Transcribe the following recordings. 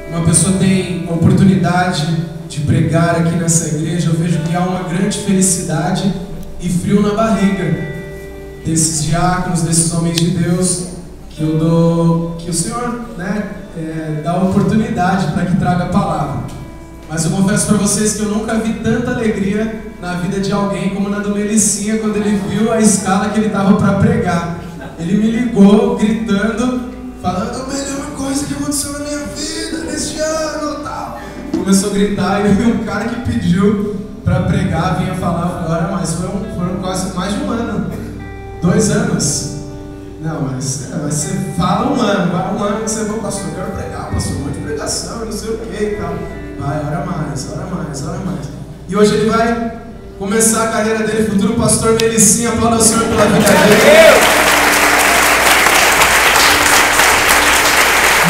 uma pessoa tem a oportunidade de pregar aqui nessa igreja, eu vejo que há uma grande felicidade e frio na barriga desses diáconos, desses homens de Deus, que o Senhor, dá a oportunidade para que traga a palavra. Mas eu confesso para vocês que eu nunca vi tanta alegria na vida de alguém como na do Melicinha, quando ele viu a escala que ele estava para pregar. Ele me ligou gritando, falando: a melhor coisa que aconteceu na minha vida neste ano, tal. Começou a gritar, e eu vi um cara que pediu para pregar, vinha falar agora, mas foram quase mais de um ano, 2 anos. Não, mas você fala um ano, vai um ano que você vai, pastor, eu quero pregar, pastor, um monte de pregação, não sei o que e tal. Vai, ora mais, ora mais, ora mais. E hoje ele vai começar a carreira dele, futuro pastor Melicinha. Aplauda o Senhor pela vida dele.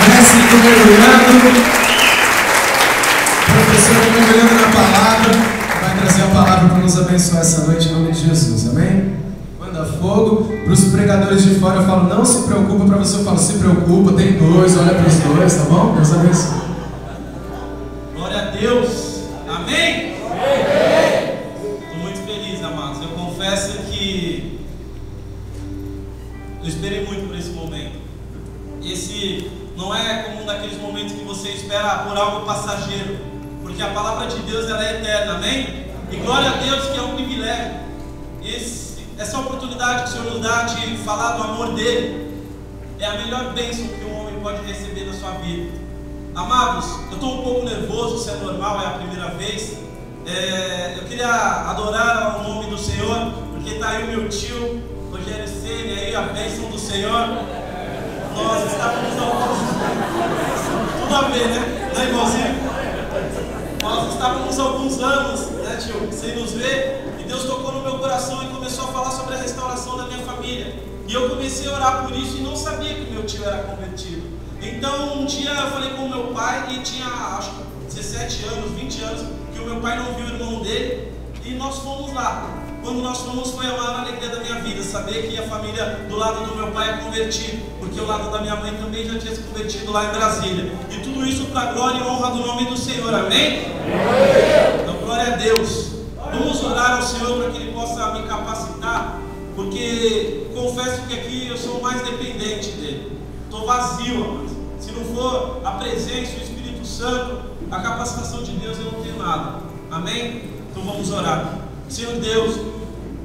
Mestre do mergulhando, professor do mergulhando na palavra, vai trazer a palavra para nos abençoar essa noite em nome de Jesus, amém? Manda fogo. Para os pregadores de fora eu falo: não se preocupa, para você eu falo: se preocupa, tem 2, olha para os 2, tá bom? Deus abençoe. Glória a Deus, amém? Estou muito feliz, amados. Eu confesso que eu esperei muito por esse momento. Esse não é como um daqueles momentos que você espera por algo passageiro, porque a palavra de Deus ela é eterna, amém? E glória a Deus que é um privilégio. Essa oportunidade que o Senhor nos dá de falar do amor dele é a melhor bênção que um homem pode receber na sua vida. Amados, eu estou um pouco nervoso, isso é normal, é a primeira vez. Eu queria adorar o nome do Senhor, porque está aí o meu tio, Rogério Ceni, aí a bênção do Senhor. Nós estávamos tudo a ver, né? Não é igualzinho? Nós estávamos há alguns anos, né, tio, sem nos ver, e Deus tocou no meu coração e começou a falar sobre a restauração da minha família. E eu comecei a orar por isso e não sabia que meu tio era convertido. Então um dia eu falei com o meu pai, e tinha acho que 17 anos, 20 anos, que o meu pai não viu o irmão dele, e nós fomos lá. Quando nós fomos, foi a maior alegria da minha vida, saber que a família do lado do meu pai é convertida, porque o lado da minha mãe também já tinha se convertido lá em Brasília. E tudo isso para a glória e honra do nome do Senhor, amém? Então glória a Deus. Vamos orar ao Senhor para que Ele possa me capacitar, porque confesso que aqui eu sou mais dependente dEle. Estou vazio, amados. Se não for a presença, o Espírito Santo, a capacitação de Deus, eu não tenho nada, amém? Então vamos orar. Senhor Deus,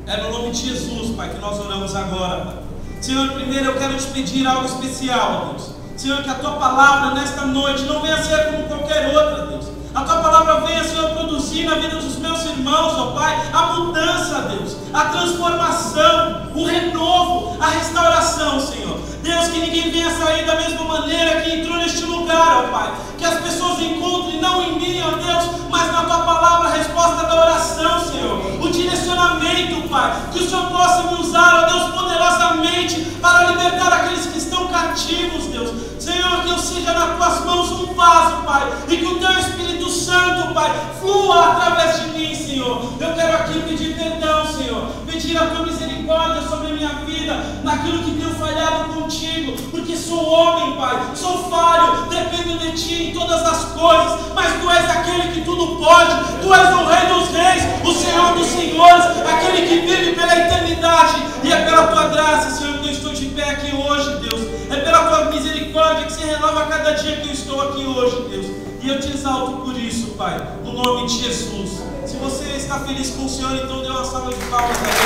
é no nome de Jesus, Pai, que nós oramos agora, Pai. Senhor, primeiro eu quero te pedir algo especial, Deus. Senhor, que a Tua palavra nesta noite não venha ser como qualquer outra, Deus. A Tua palavra venha, Senhor, produzir na vida dos meus irmãos, ó Pai, a mudança, Deus, a transformação, o renovo, a restauração, Senhor. Deus, que ninguém venha sair da mesma maneira que entrou neste lugar, ó Pai. Que as pessoas encontrem não em mim, ó Deus, mas na Tua palavra a resposta da oração, Senhor. O direcionamento, Pai. Que o Senhor possa me usar, ó Deus, poderosamente para libertar aqueles que estão cativos, Deus. Senhor, que eu seja nas Tuas mãos um vaso, Pai. E que o Teu Espírito Santo, Pai, flua através de mim, Senhor. Eu quero aqui pedir perdão, Senhor. Pedir a Tua misericórdia sobre a minha vida, naquilo que tenho falhado contigo, porque sou homem, Pai, sou falho, dependo de Ti em todas as coisas, mas Tu és aquele que tudo pode, Tu és o Rei dos Reis, o Senhor dos Senhores, aquele que vive pela eternidade, e é pela Tua graça, Senhor, que eu estou de pé aqui hoje, Deus, é pela Tua misericórdia que se renova a cada dia que eu estou aqui hoje, Deus, e eu Te exalto por isso, Pai, no nome de Jesus. Se você está feliz com o Senhor, então dê uma salva de palmas a Deus.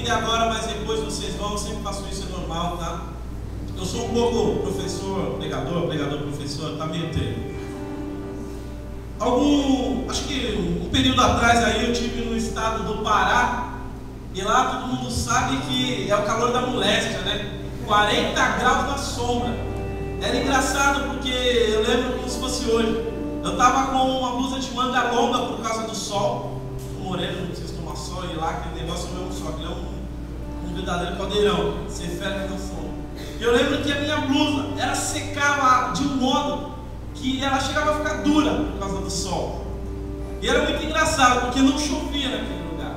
Agora, mas depois vocês vão, eu sempre faço isso, é normal, tá? Eu sou um pouco professor, pregador, professor, tá meio termo. Acho que um período atrás aí eu estive no estado do Pará, e lá todo mundo sabe que é o calor da moléstia, né? 40 graus na sombra. Era engraçado porque eu lembro como se fosse hoje. Eu tava com uma blusa de manga longa por causa do sol. O moreno, não sei se toma sol, e lá aquele negócio não é um sol, aquele é um verdadeiro caldeirão, você ferve no fogo. E eu lembro que a minha blusa, ela secava de um modo que ela chegava a ficar dura por causa do sol. E era muito engraçado, porque não chovia naquele lugar.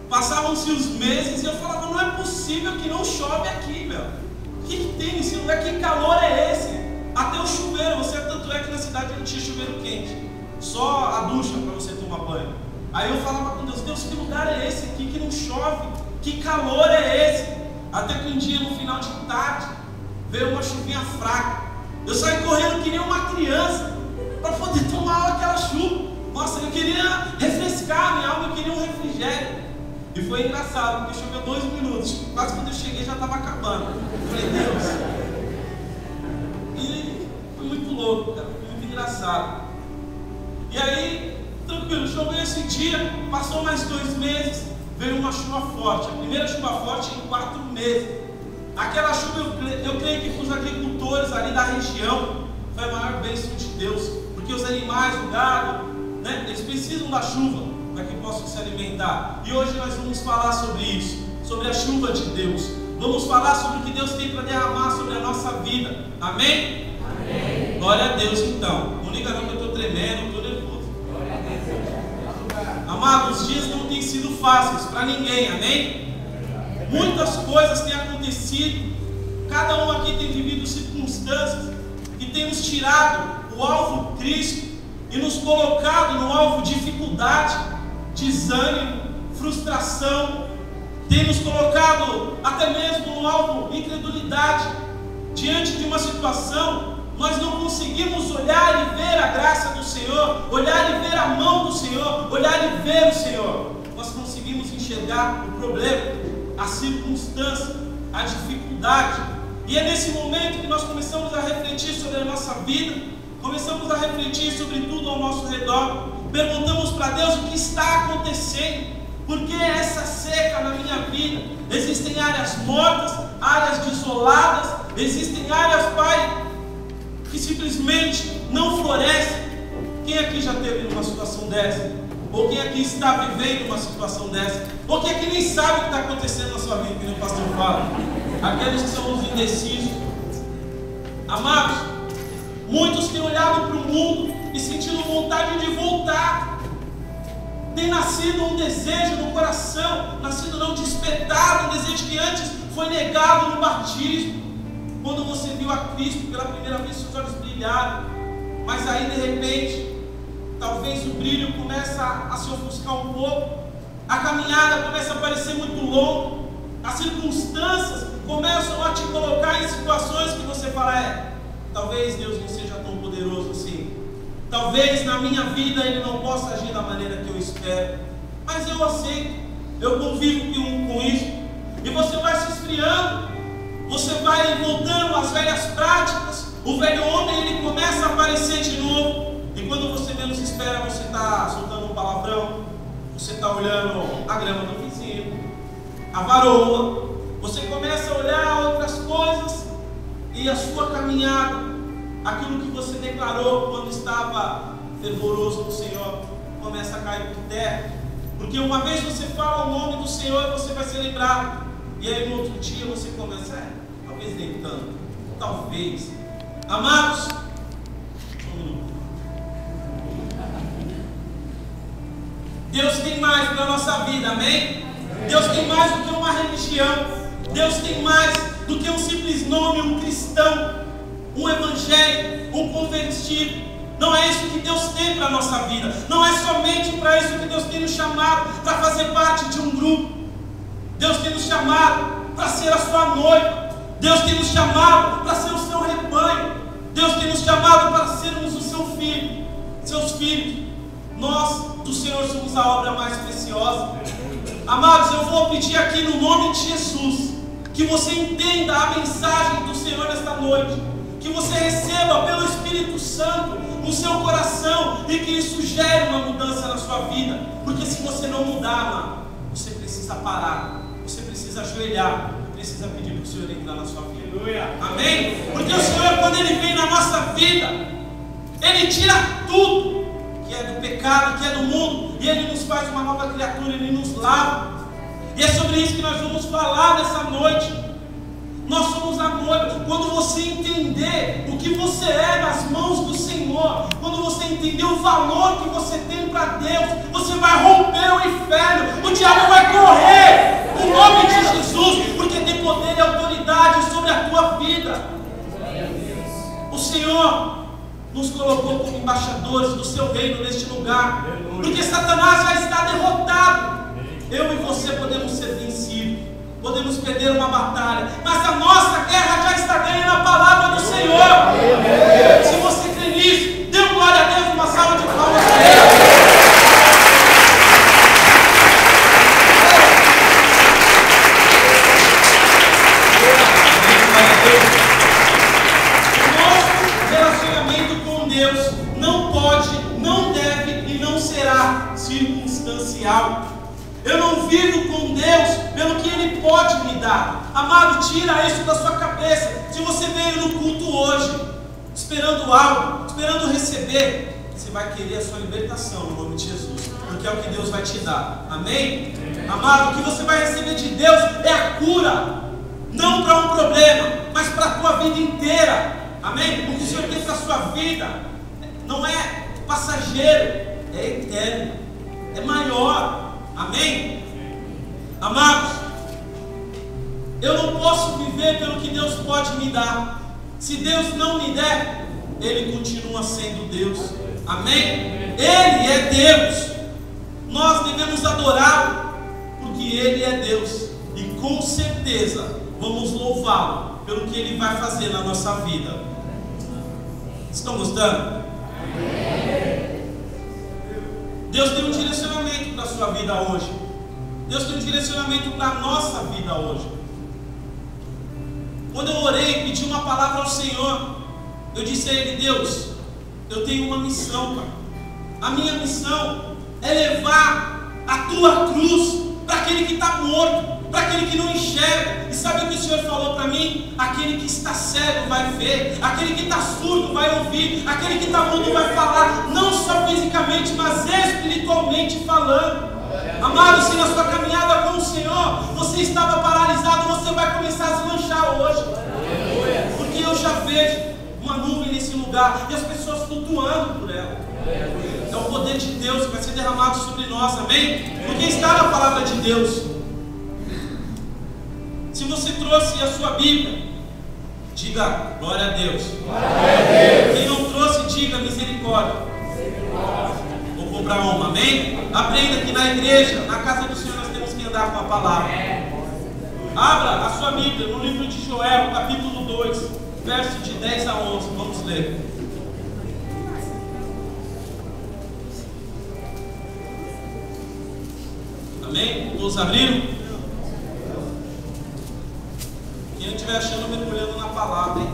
Passavam-se os meses e eu falava, não é possível que não chove aqui, meu. O que tem nesse lugar? Que calor é esse? Até o chuveiro, tanto é que na cidade não tinha chuveiro quente, só a ducha para você tomar banho. Aí eu falava com Deus, Deus, que lugar é esse aqui que não chove? Que calor é esse? Até que um dia, no final de tarde, veio uma chuvinha fraca. Eu saí correndo que nem uma criança para poder tomar aquela chuva. Nossa, eu queria refrescar a minha alma, eu queria um refrigério. E foi engraçado, porque choveu 2 minutos. Quase quando eu cheguei já estava acabando. Eu falei, Deus. E foi muito louco, cara, foi muito engraçado. E aí, tranquilo, choveu esse dia, passou mais 2 meses, veio uma chuva forte. A primeira chuva forte em 4 meses. Aquela chuva, eu creio que para os agricultores ali da região, foi a maior bênção de Deus. Porque os animais, o gado, né, eles precisam da chuva para que possam se alimentar. E hoje nós vamos falar sobre isso, sobre a chuva de Deus. Vamos falar sobre o que Deus tem para derramar sobre a nossa vida. Amém? Amém. Glória a Deus então. Não liga não que eu estou tremendo, estou nervoso. Glória a Deus. Amados, os dias não têm sido fáceis para ninguém, amém? Muitas coisas têm acontecido. Cada um aqui tem vivido circunstâncias que tem nos tirado o alvo Cristo e nos colocado no alvo dificuldade, desânimo, frustração. Tem nos colocado até mesmo no alvo incredulidade. Diante de uma situação, nós não conseguimos olhar e ver a graça do Senhor, olhar e ver a mão do Senhor, olhar e ver o Senhor. Nós conseguimos enxergar o problema, a circunstância, a dificuldade. E é nesse momento que nós começamos a refletir sobre a nossa vida, começamos a refletir sobre tudo ao nosso redor, perguntamos para Deus o que está acontecendo, por que essa seca na minha vida? Existem áreas mortas, áreas desoladas, existem áreas, Pai, que simplesmente não florescem. Quem aqui já teve uma situação dessa? Ou quem aqui está vivendo uma situação dessa? Ou quem aqui nem sabe o que está acontecendo na sua vida, que o pastor fala? Aqueles que são os indecisos. Amados, muitos têm olhado para o mundo e sentido vontade de voltar. Tem nascido um desejo no coração, nascido não despertado, um desejo que antes foi negado no batismo. Quando você viu a Cristo pela primeira vez, seus olhos brilharam. Mas aí de repente, talvez o brilho começa a se ofuscar um pouco, a caminhada começa a parecer muito longa, as circunstâncias começam a te colocar em situações que você fala, talvez Deus não seja tão poderoso assim, talvez na minha vida Ele não possa agir da maneira que eu espero, mas eu aceito, eu convivo com isso, e você vai se esfriando, você vai voltando às velhas práticas, o velho homem ele começa a aparecer de novo. E quando você menos espera, você está soltando um palavrão, você está olhando a grama do vizinho, a varoa, você começa a olhar outras coisas e a sua caminhada, aquilo que você declarou quando estava fervoroso no Senhor, começa a cair por terra. Porque uma vez você fala o nome do Senhor, você vai ser lembrado. E aí no outro dia você começa, talvez nem tanto, talvez. Amados, Deus tem mais para a nossa vida, amém? Deus tem mais do que uma religião. Deus tem mais do que um simples nome, um cristão, um evangélico, um convertido. Não é isso que Deus tem para a nossa vida. Não é somente para isso que Deus tem nos chamado, para fazer parte de um grupo. Deus tem nos chamado para ser a sua noiva. Deus tem nos chamado para ser o seu rebanho. Deus tem nos chamado para sermos o seu filho, seus filhos. Nós do Senhor somos a obra mais preciosa. Amados, eu vou pedir aqui no nome de Jesus que você entenda a mensagem do Senhor nesta noite, que você receba pelo Espírito Santo no seu coração e que isso gere uma mudança na sua vida. Porque se você não mudar, amado, você precisa parar, você precisa ajoelhar, precisa pedir para o Senhor entrar na sua vida. Amém? Porque o Senhor, quando Ele vem na nossa vida, Ele tira tudo que é do pecado, que é do mundo, e Ele nos faz uma nova criatura, Ele nos lava. E é sobre isso que nós vamos falar nessa noite. Nós somos a noiva. Quando você entender o que você é nas mãos do Senhor, quando você entender o valor que você tem para Deus, você vai romper o inferno, o diabo vai correr no nome de Jesus, porque tem poder e autoridade sobre a tua vida. O Senhor nos colocou como embaixadores do seu reino neste lugar, porque Satanás já está derrotado. Eu e você podemos ser vencidos, podemos perder uma batalha, mas a nossa guerra já está ganha na palavra do Senhor. Se você crê nisso, dê glória a Deus, uma salva de palmas para Ele. O nosso relacionamento com Deus não pode, não deve e não será circunstancial. Eu não vivo com Deus pelo que Ele pode me dar. Amado, tira isso da sua cabeça. Se você veio no culto hoje, esperando algo, esperando receber, você vai querer a sua libertação no nome de Jesus, porque é o que Deus vai te dar. Amém? Amado, o que você vai receber de Deus é a cura, não para um problema, mas para a tua vida inteira. Amém? O que o Senhor tem para a sua vida não é passageiro, é eterno, é maior. Amém? Amados, eu não posso viver pelo que Deus pode me dar. Se Deus não me der, Ele continua sendo Deus. Amém? Ele é Deus. Nós devemos adorá-lo, porque Ele é Deus. E com certeza vamos louvá-lo pelo que Ele vai fazer na nossa vida. Estão gostando? Deus tem um direcionamento para a sua vida hoje. Deus tem um direcionamento para a nossa vida hoje. Quando eu orei e pedi uma palavra ao Senhor, eu disse a Ele: Deus, eu tenho uma missão, Pai. A minha missão é levar a tua cruz para aquele que está morto, para aquele que não enxerga. E sabe o que o Senhor falou para mim? Aquele que está cego vai ver, aquele que está surdo vai ouvir, aquele que está mudo vai falar, não só fisicamente, mas espiritualmente falando. Amado, se na sua caminhada com o Senhor você estava paralisado, você vai começar a deslanchar hoje, porque eu já vejo uma nuvem nesse lugar e as pessoas flutuando por ela. É o poder de Deus que vai ser derramado sobre nós, amém? Porque está na palavra de Deus. Se você trouxe a sua Bíblia, diga glória a Deus. Glória a Deus. Quem não trouxe, diga misericórdia. Vou cobrar uma, amém? Aprenda que na igreja, na casa do Senhor, nós temos que andar com a palavra. Abra a sua Bíblia no livro de Joel, capítulo 2, verso de 10 a 11. Vamos ler. Amém? Todos abriram? Quem não estiver achando, mergulhando na palavra, hein?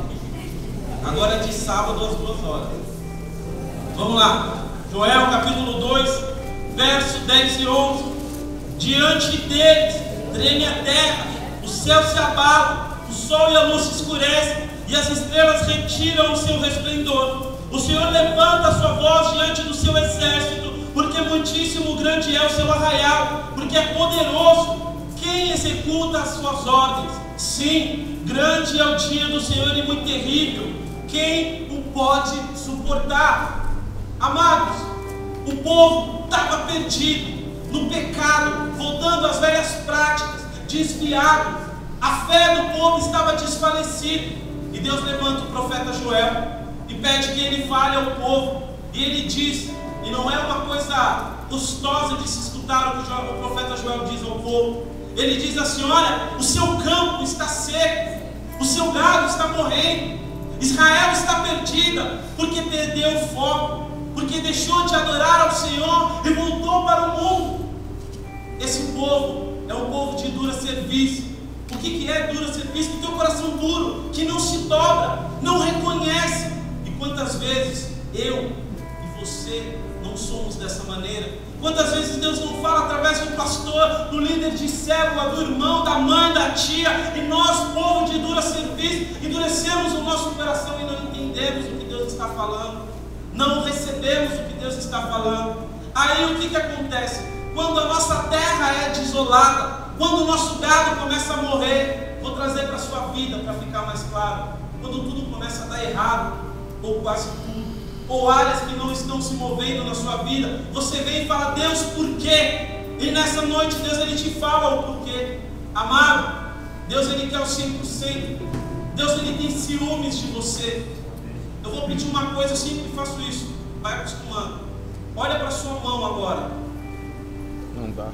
Agora é de sábado às 2 horas. Vamos lá. Joel capítulo 2, verso 10 e 11. Diante deles treme a terra, o céu se abala, o sol e a luz se escurecem, e as estrelas retiram o seu resplendor. O Senhor levanta a sua voz diante do seu exército, porque muitíssimo grande é o seu arraial, porque é poderoso. Quem executa as suas ordens? Sim, grande é o dia do Senhor e muito terrível. Quem o pode suportar? Amados, o povo estava perdido no pecado, voltando às velhas práticas, desviado. A fé do povo estava desfalecida. E Deus levanta o profeta Joel e pede que ele fale ao povo. E ele diz, e não é uma coisa gostosa de se escutar o que o profeta Joel diz ao povo. Ele diz assim: olha, o seu campo está seco, o seu gado está morrendo, Israel está perdida, porque perdeu o foco, porque deixou de adorar ao Senhor e voltou para o mundo. Esse povo é um povo de dura serviço. O que é dura serviço? Que tem um coração duro, que não se dobra, não reconhece. E quantas vezes eu e você não somos dessa maneira? Quantas vezes Deus não fala através do pastor, do líder de célula, do irmão, da mãe, da tia, e nós, povo de dura serviço, endurecemos o nosso coração e não entendemos o que Deus está falando, não recebemos o que Deus está falando. Aí o que acontece? Quando a nossa terra é desolada, quando o nosso gado começa a morrer, Vou trazer para a sua vida para ficar mais claro. Quando tudo começa a dar errado, ou quase tudo, ou áreas que não estão se movendo na sua vida, você vem e fala: Deus, por quê? E nessa noite Deus ele te fala o porquê. Amado, Deus ele quer o 100%. Deus ele tem ciúmes de você. Eu vou pedir uma coisa, eu sempre faço isso. Vai acostumando. Olha para sua mão agora. Não dá.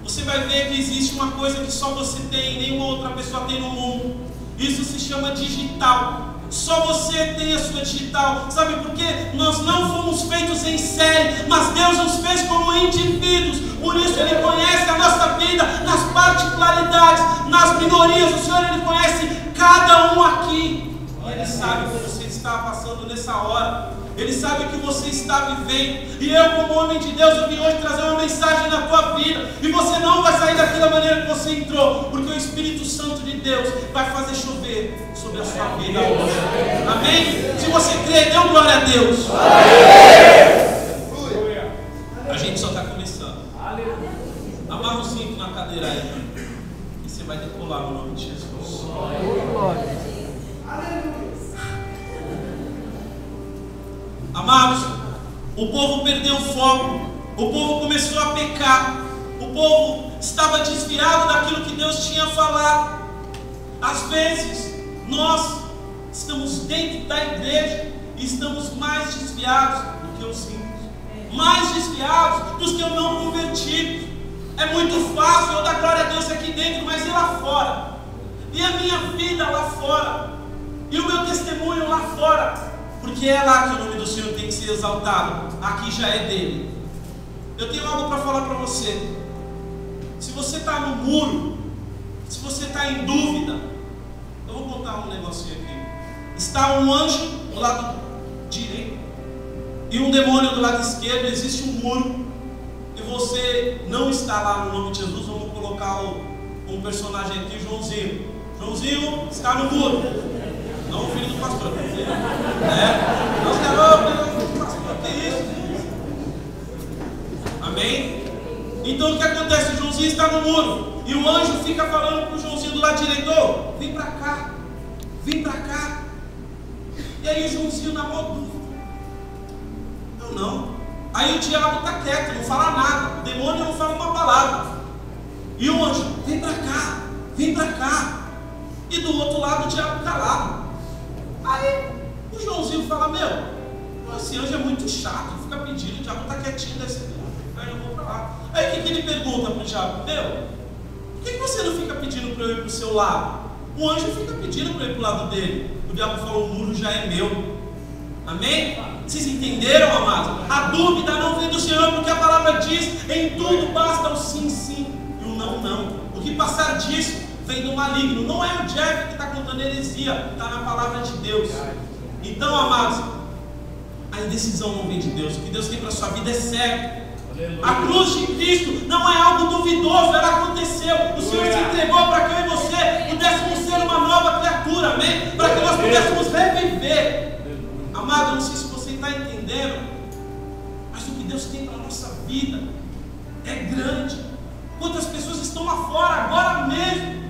Você vai ver que existe uma coisa que só você tem, nenhuma outra pessoa tem no mundo. Isso se chama digital. Só você tem a sua digital. Sabe por quê? Nós não fomos feitos em série, mas Deus nos fez como indivíduos. Por isso Ele conhece a nossa vida nas particularidades, nas minorias. O Senhor Ele conhece cada um aqui. E Ele sabe o que você está passando nessa hora. Ele sabe o que você está vivendo. E eu, como homem de Deus, eu vim hoje trazer uma mensagem na tua vida. E você não vai sair daquela maneira que você entrou, porque o Espírito Santo de Deus vai fazer chover sobre a sua vida hoje. Amém? Se você crê, dê glória a Deus. A gente só está começando. Amarra o cinto na cadeira aí. E você vai decolar no nome de Jesus. Amados, o povo perdeu o foco, o povo começou a pecar, o povo estava desviado daquilo que Deus tinha falado. Às vezes, nós estamos dentro da igreja e estamos mais desviados do que os ímpios, mais desviados dos que eu não convertidos. É muito fácil eu dar glória a Deus aqui dentro, mas e lá fora? E a minha vida lá fora? E o meu testemunho lá fora? Porque é lá que o nome do Senhor tem que ser exaltado. Aqui já é dele. Eu tenho algo para falar para você. Se você está no muro, se você está em dúvida, eu vou contar um negocinho aqui. Está um anjo do lado direito e um demônio do lado esquerdo. Existe um muro e você não está lá no nome de Jesus. Vamos colocar um personagem aqui, Joãozinho. Joãozinho está no muro. Não o filho do pastor, Não, pastor, que isso? Amém? Então o que acontece? O Joãozinho está no muro e o anjo fica falando para o Joãozinho do lado direito: oh, vem para cá, vem para cá. E aí o Joãozinho na maior dúvida: não. Aí o diabo está quieto, não fala nada, o demônio não fala uma palavra. E o anjo: vem para cá, vem para cá. E do outro lado o diabo calado. Aí o Joãozinho fala: meu, esse anjo é muito chato, fica pedindo, o diabo está quietinho desse lado. Aí eu vou para lá. Aí o que ele pergunta para o diabo? Meu, por que você não fica pedindo para eu ir para o seu lado? O anjo fica pedindo para eu ir para o lado dele. O diabo falou: o muro já é meu. Amém? Vocês entenderam, amados? A dúvida não vem do Senhor, porque a palavra diz: em tudo basta o sim, sim e o não, não. O que passar disso vem do maligno. Não é o Jeff que está contando heresia, está na palavra de Deus. Então, amados, a indecisão não vem de Deus. O que Deus tem para a sua vida é certo. A cruz de Cristo não é algo duvidoso, ela aconteceu. O Senhor se entregou para que eu e você pudéssemos ser uma nova criatura, amém? Para que nós pudéssemos reviver. Amado, eu não sei se você está entendendo, mas o que Deus tem para a nossa vida é grande. Quantas pessoas estão lá fora agora mesmo,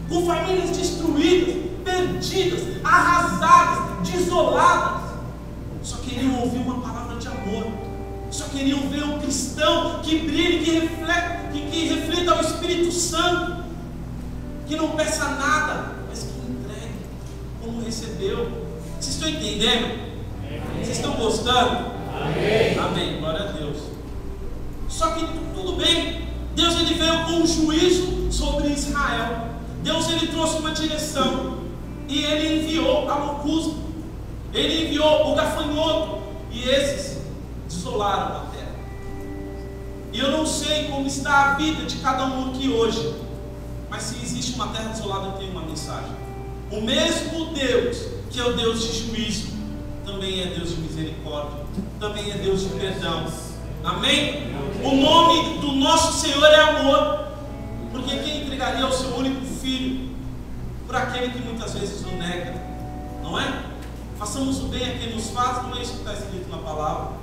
com famílias destruídas, perdidas, arrasadas, desoladas, só queriam ouvir uma palavra de amor, só queriam ver um cristão que brilhe, que reflita o Espírito Santo, que não peça nada, mas que entregue como recebeu. Vocês estão entendendo? Vocês estão gostando? Amém. Amém, glória a Deus. Só que tudo bem, Deus ele veio com um juízo sobre Israel. Deus ele trouxe uma direção e ele enviou a locusta, ele enviou o gafanhoto, e esses desolaram a terra. E eu não sei como está a vida de cada um aqui hoje, mas se existe uma terra desolada, eu tenho uma mensagem. O mesmo Deus que é o Deus de juízo também é Deus de misericórdia, também é Deus de perdão. Amém? O nome do nosso Senhor é amor, porque quem entregaria o seu único filho por aquele que muitas vezes o nega, não é? Façamos o bem a quem nos faz, não é isso que está escrito na palavra.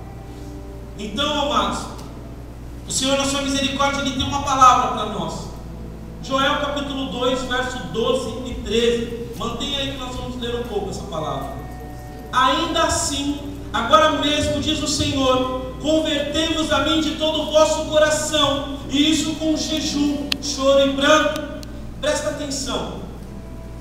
Então, amados, o Senhor na sua misericórdia ele tem uma palavra para nós. Joel capítulo 2, verso 12 e 13. Mantenha aí que nós vamos ler um pouco essa palavra. Ainda assim, agora mesmo, diz o Senhor, convertei-vos a mim de todo o vosso coração, e isso com jejum, choro e pranto. Presta atenção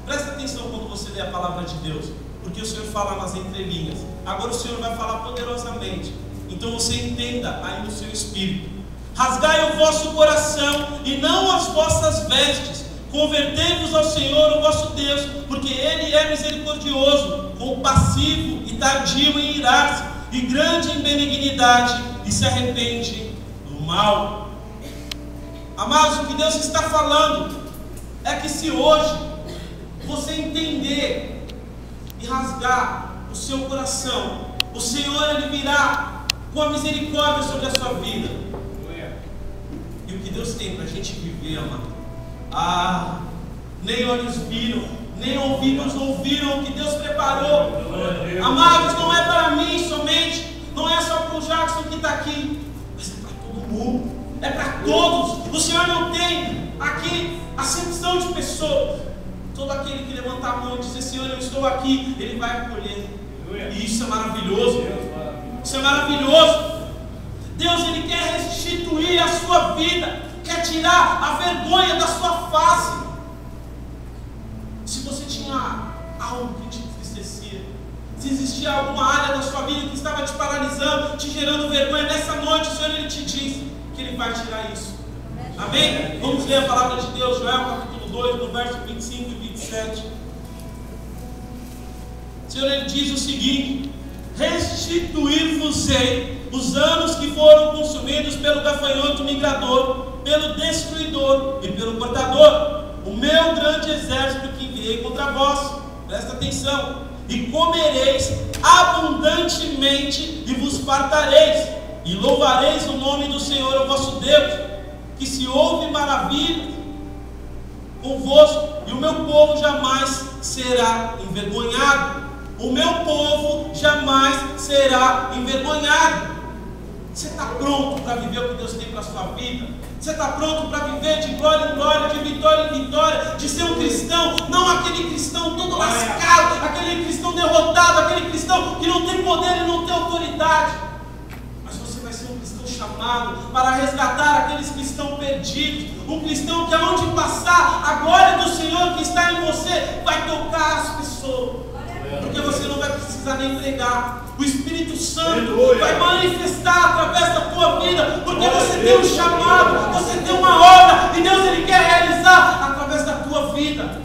quando você lê a palavra de Deus, porque o Senhor fala nas entrelinhas. Agora o Senhor vai falar poderosamente, então você entenda aí no seu espírito. Rasgai o vosso coração e não as vossas vestes, convertei-vos ao Senhor, o vosso Deus, porque Ele é misericordioso, compassivo e tardio em irar-se, e grande em benignidade, e se arrepende do mal. Amados, o que Deus está falando é que se hoje você entender e rasgar o seu coração, o Senhor Ele virá com a misericórdia sobre a sua vida. E o que Deus tem para a gente viver, amado, nem olhos viram, nem ouvidos ouviram o que Deus preparou. Amados, não é para mim somente, não é só para o Jackson que está aqui, mas é para todo mundo, é para todos. O Senhor não tem aqui acepção de pessoas. Todo aquele que levantar a mão e dizer, Senhor, eu estou aqui, Ele vai acolher. E isso é maravilhoso. Isso é maravilhoso. Deus, Ele quer restituir a sua vida, quer tirar a vergonha da sua face. Se você tinha algo que te entristecia, se existia alguma área da sua vida que estava te paralisando, te gerando vergonha, nessa noite o Senhor Ele te diz que Ele vai tirar isso. Amém? Vamos ler a palavra de Deus, Joel capítulo 2, no verso 25 e 27. O Senhor Ele diz o seguinte: restituir-vos-ei os anos que foram consumidos pelo gafanhoto migrador, pelo destruidor e pelo cortador, o meu grande exército que enviei contra vós. Presta atenção. E comereis abundantemente e vos fartareis, e louvareis o nome do Senhor, o vosso Deus, que se houve maravilha convosco, e o meu povo jamais será envergonhado. O meu povo jamais será envergonhado. Você está pronto para viver o que Deus tem para a sua vida? Você está pronto para viver de glória em glória, de vitória em vitória, de ser um cristão, não aquele cristão todo lascado, aquele cristão derrotado, aquele cristão que não tem poder e não tem autoridade, mas você vai ser um cristão chamado para resgatar aqueles que estão perdidos, um cristão que aonde passar, a glória do Senhor que está em você vai tocar as pessoas. Porque você não vai precisar nem pregar. O Espírito Santo vai manifestar através da tua vida. Porque você tem um chamado, você tem uma obra, e Deus Ele quer realizar através da tua vida.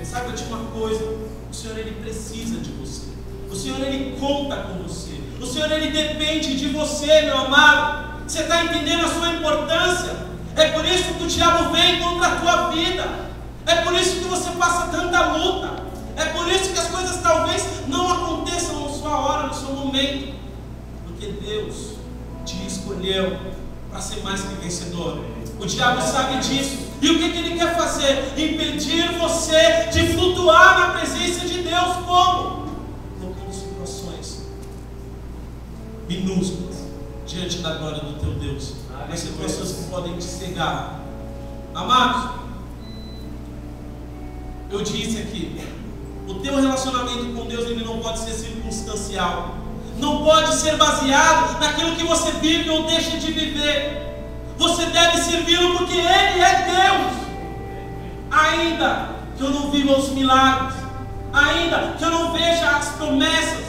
Saiba de uma coisa: o Senhor Ele precisa de você. O Senhor Ele conta com você. O Senhor Ele depende de você, meu amado. Você está entendendo a sua importância? É por isso que o diabo vem contra a tua vida. É por isso que você passa tanta luta. É por isso que as coisas talvez não aconteçam na sua hora, no seu momento. Porque Deus te escolheu para ser mais que vencedor. O diabo sabe disso. E o que ele quer fazer? Impedir você de flutuar na presença de Deus. Como? Colocando situações minúsculas diante da glória do teu Deus. As situações que podem te cegar. Amados, eu disse aqui, o teu relacionamento com Deus ele não pode ser circunstancial, não pode ser baseado naquilo que você vive ou deixa de viver. Você deve servi-lo porque Ele é Deus. Ainda que eu não viva os milagres, ainda que eu não veja as promessas,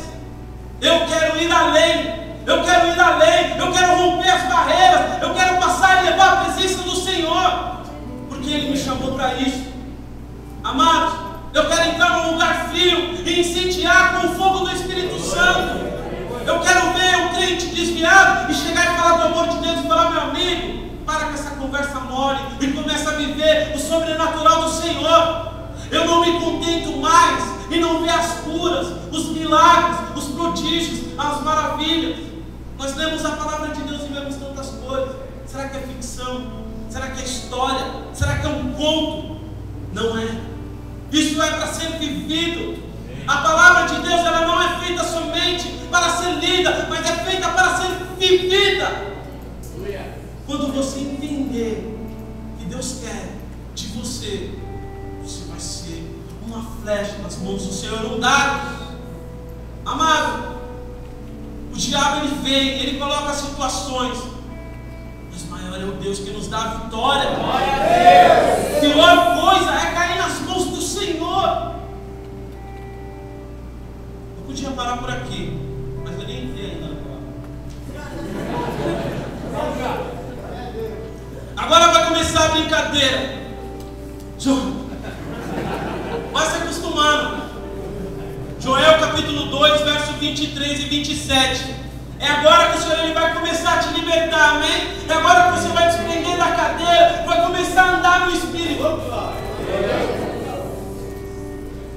eu quero ir além. Eu quero ir além, eu quero romper as barreiras, eu quero passar e levar a presença do Senhor, porque Ele me chamou para isso. Amados, eu quero entrar num lugar frio e incendiar com o fogo do Espírito Santo. Eu quero ver um crente desviado e chegar e falar do amor de Deus e falar: meu amigo, para que essa conversa more e comece a viver o sobrenatural do Senhor. Eu não me contento mais em não ver as curas, os milagres, os prodígios, as maravilhas. Nós lemos a palavra de Deus e vemos tantas coisas. Será que é ficção? Será que é história? Será que é um conto? Não é. Isso é para ser vivido. A palavra de Deus ela não é feita somente para ser lida, mas é feita para ser vivida. Quando você entender que Deus quer você vai ser uma flecha nas mãos do Senhor, um dardo. Amado, o diabo ele vem, ele coloca situações, mas maior é o Deus que nos dá a vitória. Glória a Deus. Pior coisa é cair nas mãos do Senhor. Eu podia parar por aqui, mas eu nem entrei ainda na palavra. Agora vai começar a brincadeira. Vai se acostumando. Joel capítulo 2, verso 23 e 27. É agora que o Senhor ele vai começar a te libertar, amém? É agora que você vai desprender da cadeira, vai começar a andar no Espírito.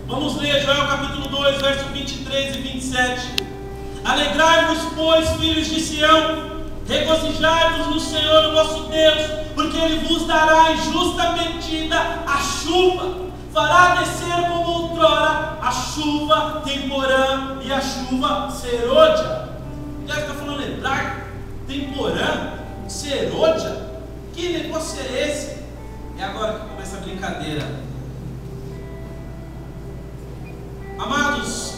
Vamos ler Joel capítulo 2, verso 23 e 27. Alegrai-vos, pois, filhos de Sião, regozijai-vos no Senhor, o vosso Deus, porque Ele vos dará em justa medida a chuva, fará descer como outrora a chuva temporã e a chuva serôdia. Já está falando hebraico? Temporã? Serôdia? Que negócio é esse? É agora que começa a brincadeira. Amados,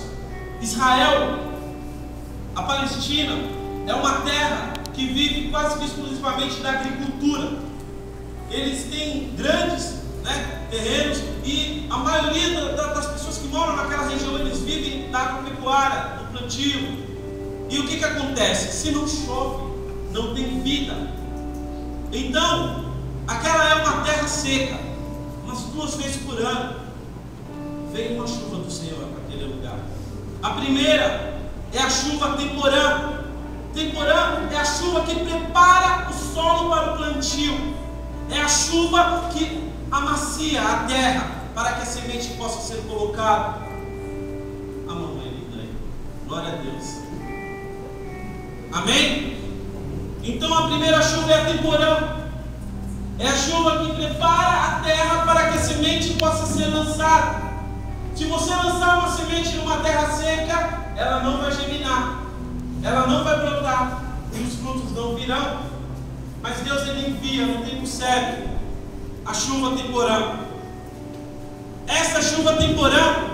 Israel, a Palestina, é uma terra que vive quase que exclusivamente da agricultura. Eles têm grandes terrenos e a maioria das pessoas que moram naquela região, eles vivem da agropecuária, do plantio. E o que acontece? Se não chove, não tem vida. Então, aquela é uma terra seca, umas 2 vezes por ano vem uma chuva do Senhor para aquele lugar. A primeira é a chuva temporã. Temporã é a chuva que prepara o solo para o plantio. É a chuva que amacia a terra para que a semente possa ser colocada. A mamãe linda aí. Glória a Deus. Amém? Então a primeira chuva é a temporã. É a chuva que prepara a terra para que a semente possa ser lançada. Se você lançar uma semente numa terra seca, ela não vai germinar, ela não vai brotar e os frutos não virão. Mas Deus ele envia no tempo certo a chuva temporã. Essa chuva temporã,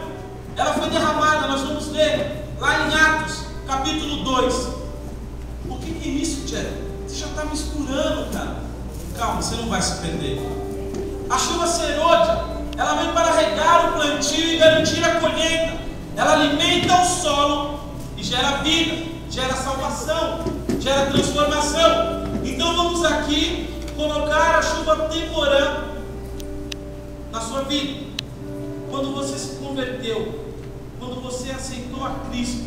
ela foi derramada, nós vamos ler lá em Atos capítulo 2. O que é isso, Jack? Você já está misturando, cara. Calma, você não vai se perder. A chuva serôdia, ela vem para regar o plantio e garantir a colheita. Ela alimenta o solo e gera vida, gera salvação, gera transformação. Então vamos aqui colocar a chuva temporã na sua vida. Quando você se converteu, quando você aceitou a Cristo,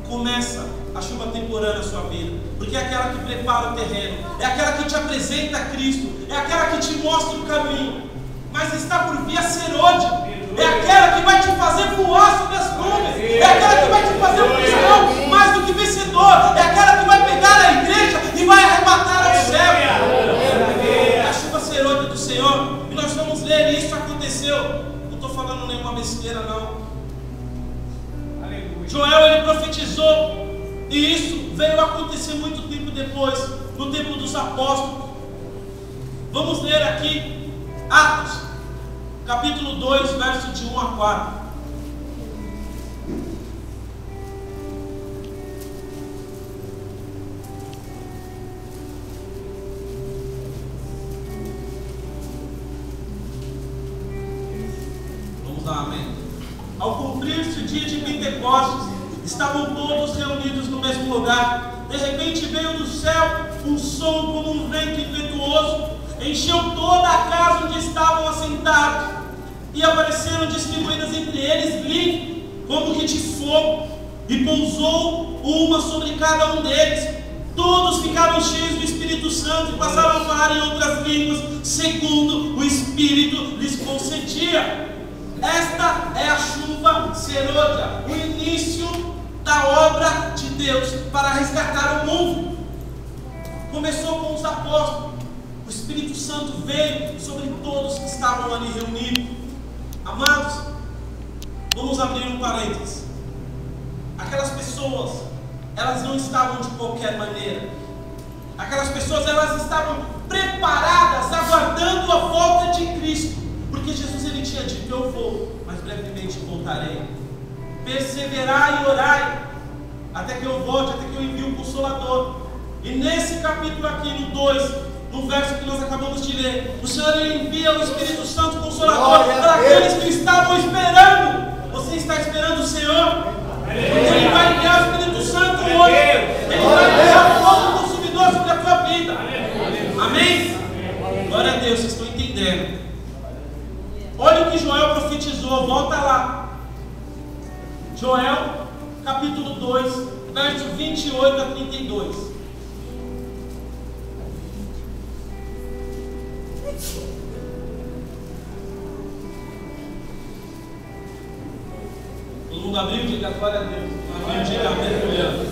começa a chuva temporã na sua vida, porque é aquela que prepara o terreno, é aquela que te apresenta a Cristo, é aquela que te mostra o caminho. Mas está por vir a serôdia, é aquela que vai te fazer voar sobre as nuvens, é aquela que vai te fazer um cristão mais do que vencedor, é aquela que vai pegar a igreja e vai arrebatar ao céu. É a chuva serôdia do Senhor, e nós vamos ler, e isso aconteceu. Não estou falando nenhuma besteira não. Joel ele profetizou, e isso veio acontecer muito tempo depois, no tempo dos apóstolos. Vamos ler aqui Atos capítulo 2, verso de 1 a 4. Vamos lá, amém. Ao cumprir-se o dia de Pentecostes, estavam todos reunidos no mesmo lugar. De repente veio do céu um som como um vento impetuoso, encheu toda a casa onde estavam assentados, e apareceram distribuídas entre eles línguas como que de fogo, e pousou uma sobre cada um deles. Todos ficaram cheios do Espírito Santo e passaram a falar em outras línguas, segundo o Espírito lhes concedia. Esta é a chuva serôdia, o início da obra de Deus para resgatar o mundo. Começou com os apóstolos. O Espírito Santo veio sobre todos que estavam ali reunidos. Amados, vamos abrir um parênteses. Aquelas pessoas, elas não estavam de qualquer maneira. Aquelas pessoas, elas estavam preparadas, aguardando a volta de Cristo, porque Jesus ele tinha dito: eu vou, mas brevemente voltarei. Perseverai e orai, até que eu volte, até que eu envie o Consolador. E nesse capítulo aqui, no 2, no verso que nós acabamos de ler, o Senhor ele envia o Espírito Santo Consolador para aqueles que estavam esperando. Você está esperando o Senhor? Ele vai enviar o Espírito Santo hoje. Ele vai enviar o fogo consumidor sobre a tua vida. Amém? Glória a Deus, vocês estão entendendo. Olha o que Joel profetizou, volta lá. Joel, capítulo 2, verso 28 a 32. Todo mundo abriu? Diga glória a Deus. Abriu, diga aleluia.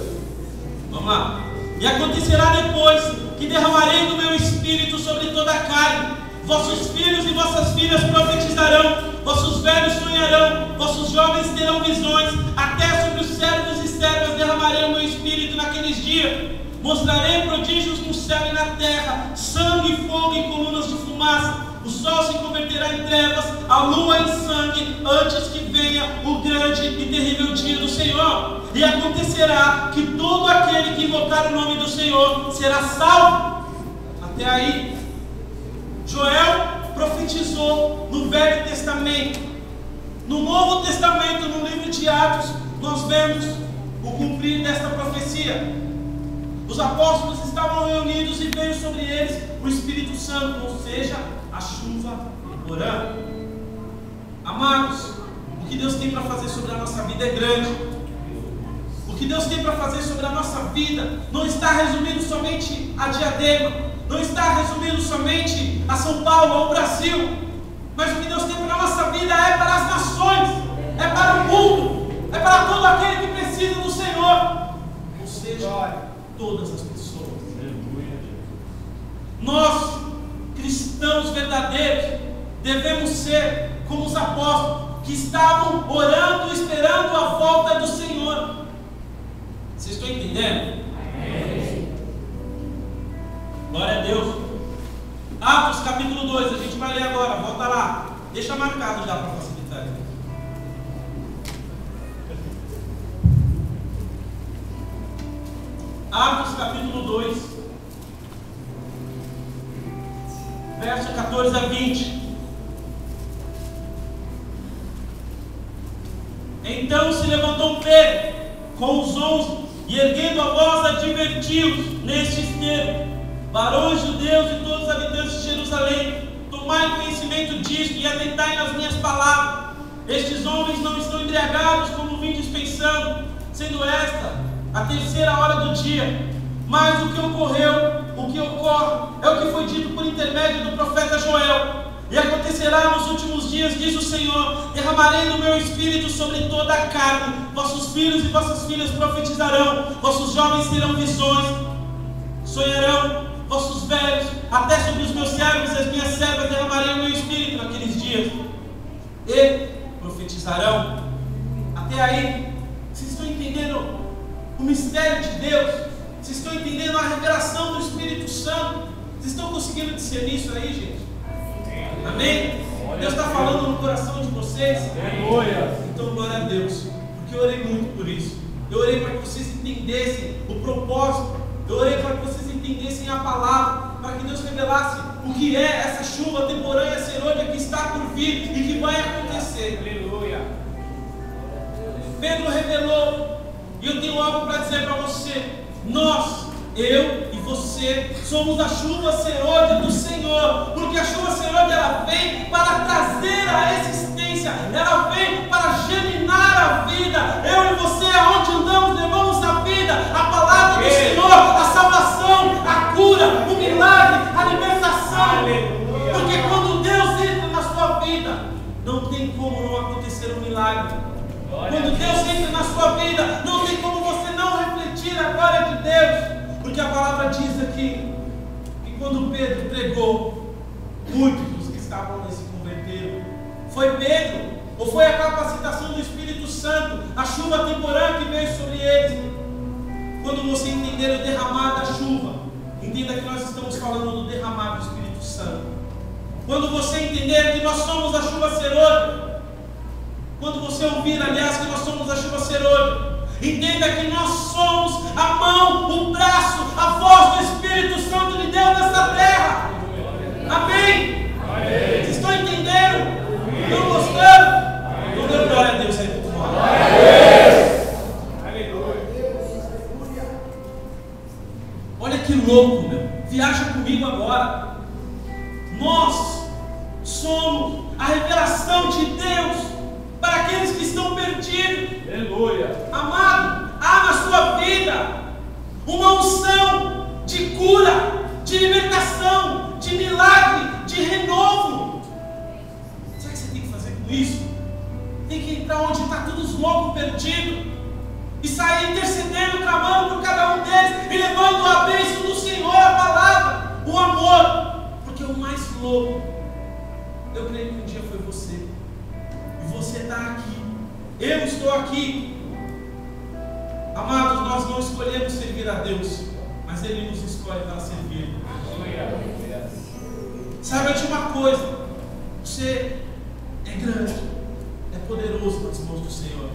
Vamos lá. E acontecerá depois que derramarei do meu espírito sobre toda a carne. Vossos filhos e vossas filhas profetizarão, vossos velhos sonharão, vossos jovens terão visões, até sobre os servos e servas derramarei o meu espírito naqueles dias. Mostrarei prodígios no céu e na terra, sangue, fogo e colunas de fumaça. O sol se converterá em trevas, a lua em sangue, antes que venha o grande e terrível dia do Senhor. E acontecerá que todo aquele que invocar o nome do Senhor será salvo. Até aí, Joel profetizou no Velho Testamento. No Novo Testamento, no livro de Atos, nós vemos o cumprir desta profecia. Os apóstolos estavam reunidos e veio sobre eles o Espírito Santo, ou seja, a chuva orando. Amados, o que Deus tem para fazer sobre a nossa vida é grande. O que Deus tem para fazer sobre a nossa vida não está resumido somente a Diadema, não está resumido somente a São Paulo ou Brasil, mas o que Deus tem para a nossa vida é para as nações, é para o mundo, é para todo aquele que precisa do Senhor, ou seja, todas as pessoas. Nós, cristãos verdadeiros, devemos ser como os apóstolos que estavam orando, esperando a volta do Senhor. Vocês estão entendendo? Glória a Deus. Atos capítulo 2, a gente vai ler agora, volta lá. Deixa marcado já para facilitar. Atos capítulo 2, verso 14 a 20. Então se levantou Pedro com os 11 e erguendo a voz advertiu-os nestes termos: varões judeus e todos os habitantes de Jerusalém, tomai conhecimento disto e atentai nas minhas palavras. Estes homens não estão embriagados como vindes pensando, sendo esta a terceira hora do dia. Mas o que ocorreu, o que ocorre, é o que foi dito por intermédio do profeta Joel. E acontecerá nos últimos dias, diz o Senhor: derramarei do meu espírito sobre toda a carne. Vossos filhos e vossas filhas profetizarão, vossos jovens terão visões, sonharão, vossos velhos, até sobre os meus servos e as minhas servas derramarei o meu espírito naqueles dias, e profetizarão. Até aí, vocês estão entendendo o mistério de Deus? Vocês estão entendendo a revelação do Espírito Santo? Vocês estão conseguindo discernir isso aí, gente? Amém? Deus está falando no coração de vocês? Então, glória a Deus, porque eu orei muito por isso. Eu orei para que vocês entendessem o propósito. Eu orei para que vocês entendessem a palavra, para que Deus revelasse o que é essa chuva temporânea serôdia que está por vir e que vai acontecer. Aleluia. Pedro revelou, e eu tenho algo para dizer para você. Nós, eu e você, somos a chuva serôdia do Senhor, porque a chuva serôdia ela vem para trazer a existência, ela vem para germinar a vida. Eu e você, aonde andamos, levamos a vida, a palavra do Senhor, a salvação, a cura, o milagre, a libertação. Aleluia. Porque quando Deus entra na sua vida, não tem como não acontecer um milagre. Quando Deus entra na sua vida, não tem como você não refletir a glória de Deus. Porque a palavra diz aqui que quando Pedro pregou, muitos dos que estavam ali se converteram. Foi Pedro, ou foi a capacitação do Espírito Santo, a chuva temporânea que veio sobre eles? Quando você entender o derramar da chuva, entenda que nós estamos falando do derramar do Espírito Santo. Quando você entender que nós somos a chuva serôdia, quando você ouvir, aliás, que nós somos a chuva serôdia, entenda que nós somos a mão, o braço, a voz do Espírito Santo de Deus nessa terra. Amém? Vocês estão entendendo? Estão gostando? Então dê glória a Deus aí por fora. Olha que louco, meu. Viaja comigo agora. Nós somos a revelação de Deus para aqueles que estão perdidos. Aleluia. Amado, há na sua vida uma unção de cura, de libertação, de milagre, de renovo. Sabe o que você tem que fazer com isso? Tem que entrar onde está todos os loucos perdidos e sair intercedendo, clamando por cada um deles e levando a bênção do Senhor, a palavra, o amor. Porque o mais louco, eu creio que um dia foi você. E você está aqui. Eu estou aqui. Amados, nós não escolhemos servir a Deus, mas Ele nos escolhe para servir. Saiba de uma coisa: você é grande, é poderoso nas mãos do Senhor,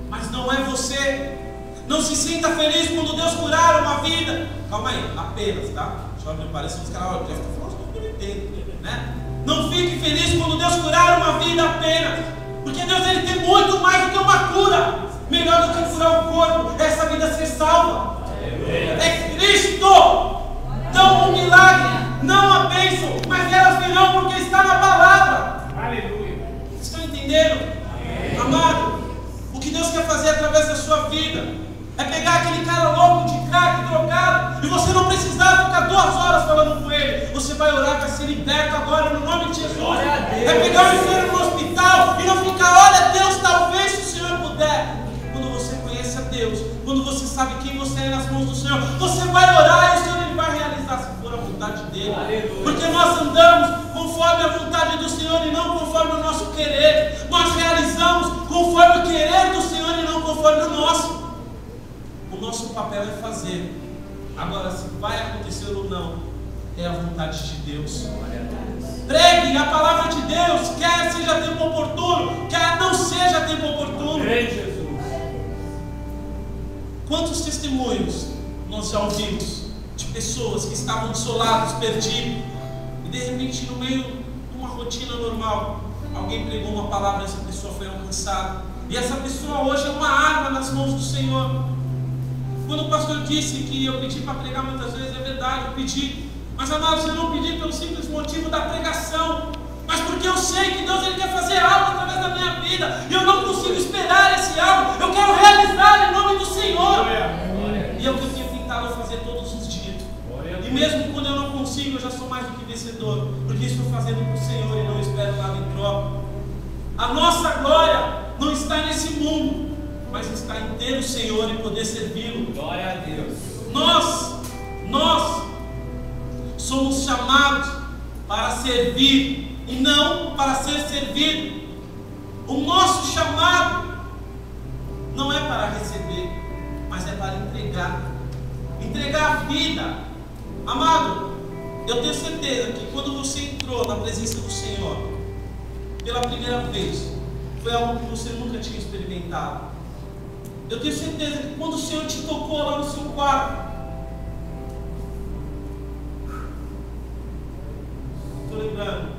mas não é você. Não se sinta feliz quando Deus curar uma vida. Calma aí, apenas, tá? Parece que os caras, Deus está falando que eu não entendo, né? Não fique feliz quando Deus curar uma vida apenas, porque Deus, Ele tem muito mais do que uma cura. Melhor do que curar o corpo, é essa vida ser salva. É Cristo. Então o milagre, não a bênção, mas elas virão porque está na palavra. Aleluia. Estão entendendo? Amado, o que Deus quer fazer através da sua vida é pegar aquele cara louco de crack, drogado, e você não precisar ficar 2 horas falando com ele. Você vai orar para ser liberto agora no nome de Jesus. É pegar o enfermo no hospital e não ficar, olha Deus, talvez se o Senhor puder. Quando você conhece a Deus, quando você sabe quem você é nas mãos do Senhor, você vai orar e o Senhor Ele vai realizar se for a vontade dele. Aleluia. Porque nós andamos conforme a vontade do Senhor e não conforme o nosso querer. Nós realizamos conforme o querer do Senhor e não conforme o nosso. O nosso papel é fazer. Agora, se vai acontecer ou não, é a vontade de Deus. Pregue a palavra de Deus, quer seja tempo oportuno, quer não seja tempo oportuno. Jesus. Quantos testemunhos nós já ouvimos de pessoas que estavam desolados, perdidos, e de repente, no meio de uma rotina normal, alguém pregou uma palavra e essa pessoa foi alcançada. E essa pessoa hoje é uma arma nas mãos do Senhor. Quando o pastor disse que eu pedi para pregar muitas vezes, é verdade, eu pedi. Mas, amado, eu não pedi pelo simples motivo da pregação, mas porque eu sei que Deus, Ele quer fazer algo através da minha vida, e eu não consigo esperar esse algo. Eu quero realizar em nome do Senhor. E é o que eu tenho tentado fazer todos os dias. E mesmo quando eu não consigo, eu já sou mais do que vencedor, porque estou fazendo para o Senhor e não espero nada em troca. A nossa glória não está nesse mundo, mas está em ter o Senhor e poder servi-lo. Glória a Deus. Nós somos chamados para servir e não para ser servido. O nosso chamado não é para receber, mas é para entregar a vida. Amado, eu tenho certeza que quando você entrou na presença do Senhor pela primeira vez, foi algo que você nunca tinha experimentado. Eu tenho certeza que quando o Senhor te tocou lá no seu quarto, estou lembrando